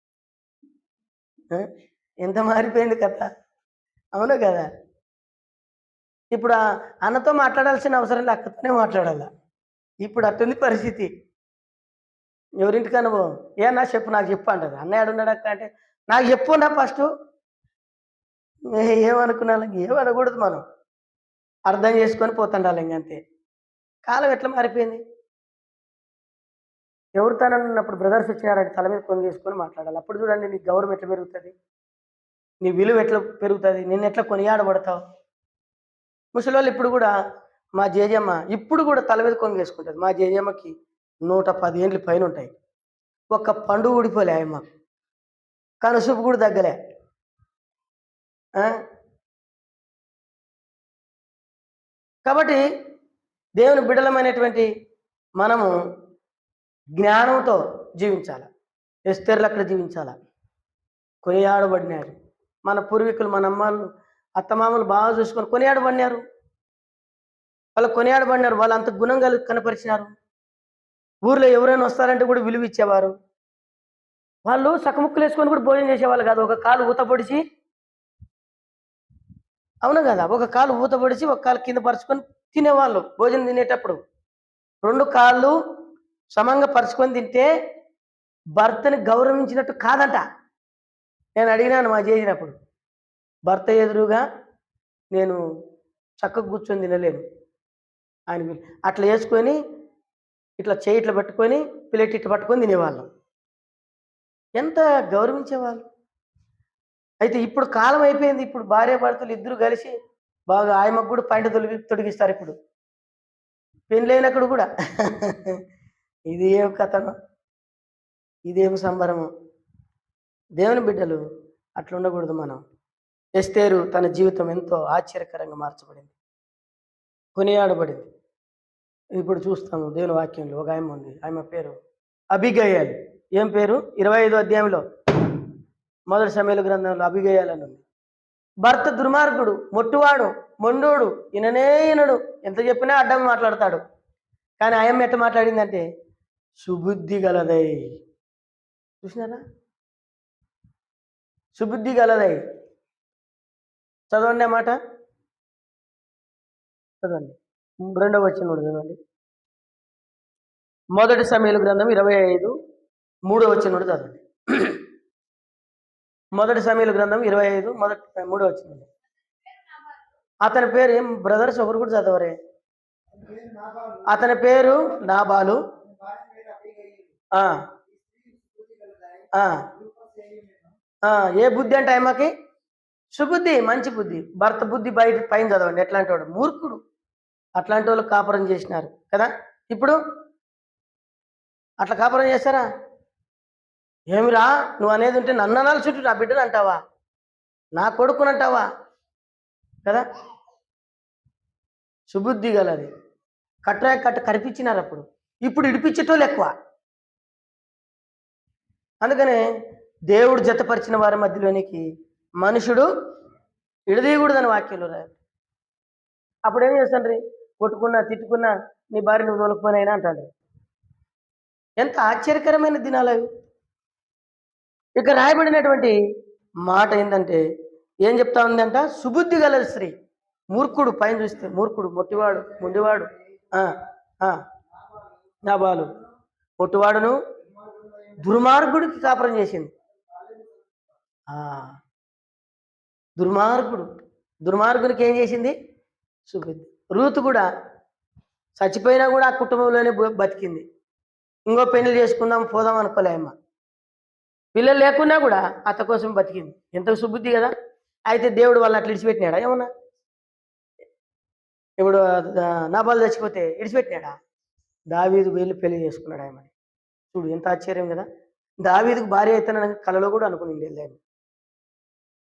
ఆ? ఎంత మారిపోయింది కథ. అవును కదా. ఇప్పుడు అన్నతో మాట్లాడాల్సిన అవసరం లేదు, అక్కతోనే మాట్లాడాలా. ఇప్పుడు అట్టుంది పరిస్థితి. ఎవరింటికి అనుభవం ఏ నా చెప్పు, నాకు చెప్పు అంటది. అన్నయ్య ఆడున్నాడు అక్క అంటే నాకు చెప్పు నా ఫస్ట్. ఏమనుకున్నా ఏమనకూడదు, మనం అర్థం చేసుకొని పోతుండాలి ఇంకంతే. కాలం ఎట్లా మారిపోయింది. ఎవరు తనన్నప్పుడు బ్రదర్స్ వచ్చినారంటే తల మీద కొంగేసుకొని మాట్లాడాలి. అప్పుడు చూడండి నీ గౌరవం ఎట్లా పెరుగుతుంది, నీ విలువ ఎట్లా పెరుగుతుంది, నిన్ను ఎట్లా కొనియాడబడతావు. ముసలోళ్ళు ఇప్పుడు కూడా మా జేజమ్మ ఇప్పుడు కూడా తల మీద కొంగేసుకుంటుంది. మా జేజమ్మకి 110 ఏండ్లు పైన ఉంటాయి. ఒక్క పండు ఊడిపోలే ఆయమ్మ, కనుసూపు కూడా తగ్గలే. ఆ? కాబట్టి దేవుని బిడలమైనటువంటి మనము జ్ఞానంతో జీవించాల. ఎస్తేర్లు అక్కడ జీవించాల. కొనియాడబడినారు మన పూర్వీకులు, మన అమ్మలు, అత్తమామలు బాగా చూసుకొని కొనియాడబడినారు. వాళ్ళు కొనియాడబడినారు, వాళ్ళు అంత గుణం కనపరిచినారు. ఊర్లో ఎవరైనా వస్తారంటే కూడా విలువ ఇచ్చేవారు. వాళ్ళు సకముక్కులు వేసుకొని కూడా భోజనం చేసేవాళ్ళు కాదు. ఒక కాలు ఊత పొడిచి, అవును కదా, ఒక కాలు ఊత పొడిచి ఒక కాలు కింద పరుచుకొని తినేవాళ్ళు భోజనం తినేటప్పుడు. 2 కాళ్ళు సమంగా పరుచుకొని తింటే భర్తని గౌరవించినట్టు కాదంట. నేను అడిగినాను మా చేసినప్పుడు, భర్త ఎదురుగా నేను చక్కగా కూర్చొని తినలేను ఆయన. అట్లా వేసుకొని ఇట్లా చేయి ఇట్లా పట్టుకొని ప్లేట్ ఇట్లా పట్టుకొని తినేవాళ్ళం. ఎంత గౌరవించేవాళ్ళు. అయితే ఇప్పుడు కాలం అయిపోయింది. ఇప్పుడు భార్య భర్తలు ఇద్దరు కలిసి బాగా ఆయమకు కూడా పైన తొడిగిస్తారు ఇప్పుడు పెళ్ళైనప్పుడు కూడా. ఇది ఏం కథను, ఇదేం సంబరము. దేవుని బిడ్డలు అట్లా ఉండకూడదు. మనం ఎస్తేరు తన జీవితం ఎంతో ఆశ్చర్యకరంగా మార్చబడింది, కొనియాడబడింది. ఇప్పుడు చూస్తాము దేవుని వాక్యంలో ఒక ఆయమ ఉంది. ఆమె పేరు అబిగయల్. ఏం పేరు? 25వ అధ్యాయంలో మొదటి సమూయేలు గ్రంథంలో అబిగయల్ అని ఉంది. భర్త దుర్మార్గుడు, మొట్టువాడు, మొండోడు, ఈయనడు, ఎంత చెప్పినా అడ్డం మాట్లాడతాడు. కానీ ఆయమ్మ ఎట్ట మాట్లాడిందంటే సుబుద్ధి గలదై. చూసినారా? సుబుద్ధి గలదై. చదవండి ఆ మాట, చదవండి. 2వ వచనం కూడా చదవండి. మొదటి సమూయేలు గ్రంథం 25:3 వచనం కూడా చదవండి. మొదటి సమూయేలు గ్రంథం 25 3 వచనం. అతని పేరు ఏం బ్రదర్స్ ఒకరు కూడా చదవరే. అతని పేరు నాబాలు. ఏ బుద్ధి అంటే ఆయమ్మకి సుబుద్ధి, మంచి బుద్ధి. భర్త బుద్ధి బయట పైన చదవండి. ఎట్లాంటి వాడు? మూర్ఖుడు. అట్లాంటి వాళ్ళు కాపురం చేసినారు కదా. ఇప్పుడు అట్లా కాపురం చేస్తారా? ఏమిరా నువ్వు అనేది ఉంటే నన్ను అనాలి, చుట్టూ నా బిడ్డను అంటావా, నా కొడుకుని అంటావా కదా. సుబుద్ధి గలది. కట్ట కరిపించినారు అప్పుడు. ఇప్పుడు ఇడిపించేటోళ్ళు ఎక్కువ. అందుకనే దేవుడు జతపరిచిన వారి మధ్యలోనికి మనుషుడు ఇడదీయకూడదని వాక్యంలో రాదు. అప్పుడు ఏం చేస్తాండ్రి? కొట్టుకున్నా తిట్టుకున్నా నీ భార్య నువ్వు తోలకపోయినా అంటాడు. ఎంత ఆశ్చర్యకరమైన దినాలు అవి. ఇక రాయబడినటువంటి మాట ఏంటంటే ఏం చెప్తా ఉందంట? సుబుద్ధి గల స్త్రీ. మూర్ఖుడు పైన చూస్తే మూర్ఖుడు, మొట్టివాడు, మొండివాడు. నాబాలు మొట్టివాడును దుర్మార్గుడికి కాపురం చేసింది. దుర్మార్గునికి ఏం చేసింది? సుబుద్ధి. రూతు కూడా చచ్చిపోయినా కూడా ఆ కుటుంబంలోనే బతికింది. ఇంకో పెళ్లి చేసుకుందాం పోదాం అనుకోలే అమ్మ. పిల్లలు లేకున్నా కూడా అత్త కోసం బతికింది. ఎంత సుబుద్ధి కదా. అయితే దేవుడు వాళ్ళని అట్లా ఇడిచిపెట్టినాడా ఏమన్నా? ఇప్పుడు నాబాలు చచ్చిపోతే ఇడిచిపెట్టినాడా? దావీదు వెళ్ళి పెళ్లి చేసుకున్నాడు ఆయమని. చూడు ఎంత ఆశ్చర్యం కదా. దావీదుకు భార్య అయితే కలలో కూడా అనుకుని వెళ్ళాను.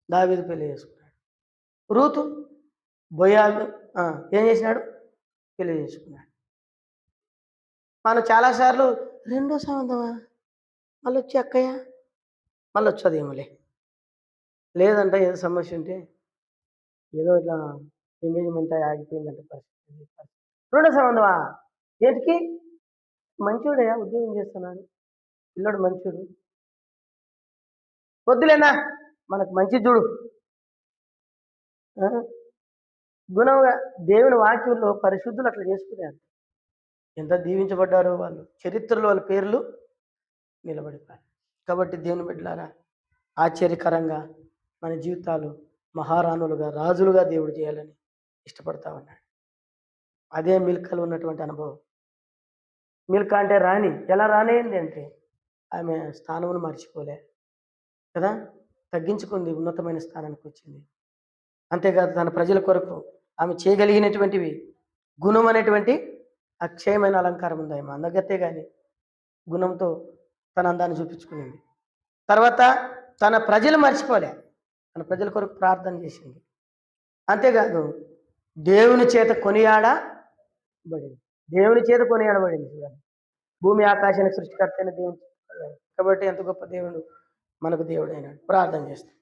దావీదు పెళ్లి చేసుకున్నాడు. రూతు బోయాజు ఏం చేసినాడు? పెళ్లి చేసుకున్నాడు. మనం చాలాసార్లు రెండో సంబంధమా? మళ్ళొచ్చి అక్కయ్య మళ్ళొచ్చదేమోలే. లేదంటే ఏదో సమస్య ఉంటే ఏదో ఇట్లా ఎంగేజ్‌మెంట్ ఆగిపోయిందంట పరిస్థితి. రెండో సంబంధమా? ఏంటికి? మంచోడయ్యా ఉద్యోగం చేస్తున్నాడు. పిల్లోడు మంచోడు. వద్దులేనా మనకు మంచిది చూడు. ఆ! గుణంగా దేవుని వాక్యంలో పరిశుద్ధులు అట్లా చేసుకున్నారు. ఎంత దీవించబడ్డారో వాళ్ళు. చరిత్రలో వాళ్ళ పేర్లు నిలబడిపోయాయి. కాబట్టి దేవుని బిడ్డలారా ఆశ్చర్యకరంగా మన జీవితాలు మహారాణులుగా, రాజులుగా దేవుడు చేయాలని ఇష్టపడతా ఉన్నాడు. అదే మిల్కాలో ఉన్నటువంటి అనుభవం. మిల్కా అంటే రాణి. ఎలా రాణి అంటే ఆమె స్థానమును మర్చిపోలే కదా! తగ్గించుకుంది, ఉన్నతమైన స్థానానికి వచ్చింది. అంతేకాదు తన ప్రజల కొరకు ఆమె చేయగలిగినటువంటివి గుణం అనేటువంటి అక్షయమైన అలంకారం ఉంది ఆమె. అందగత్తే గాని గుణంతో తన అందాన్ని చూపించుకునింది. తర్వాత తన ప్రజలు మర్చిపోలే. తన ప్రజల కొరకు ప్రార్థన చేసింది. అంతేకాదు దేవుని చేత కొనియాడబడింది. దేవుని చేత కొనియాడబడింది చూడండి. భూమి ఆకాశానికి సృష్టికర్త అయిన దేవుని చేత. కాబట్టి ఎంత గొప్ప దేవుడు మనకు దేవుడైనాడు. ప్రార్థన చేస్తాం.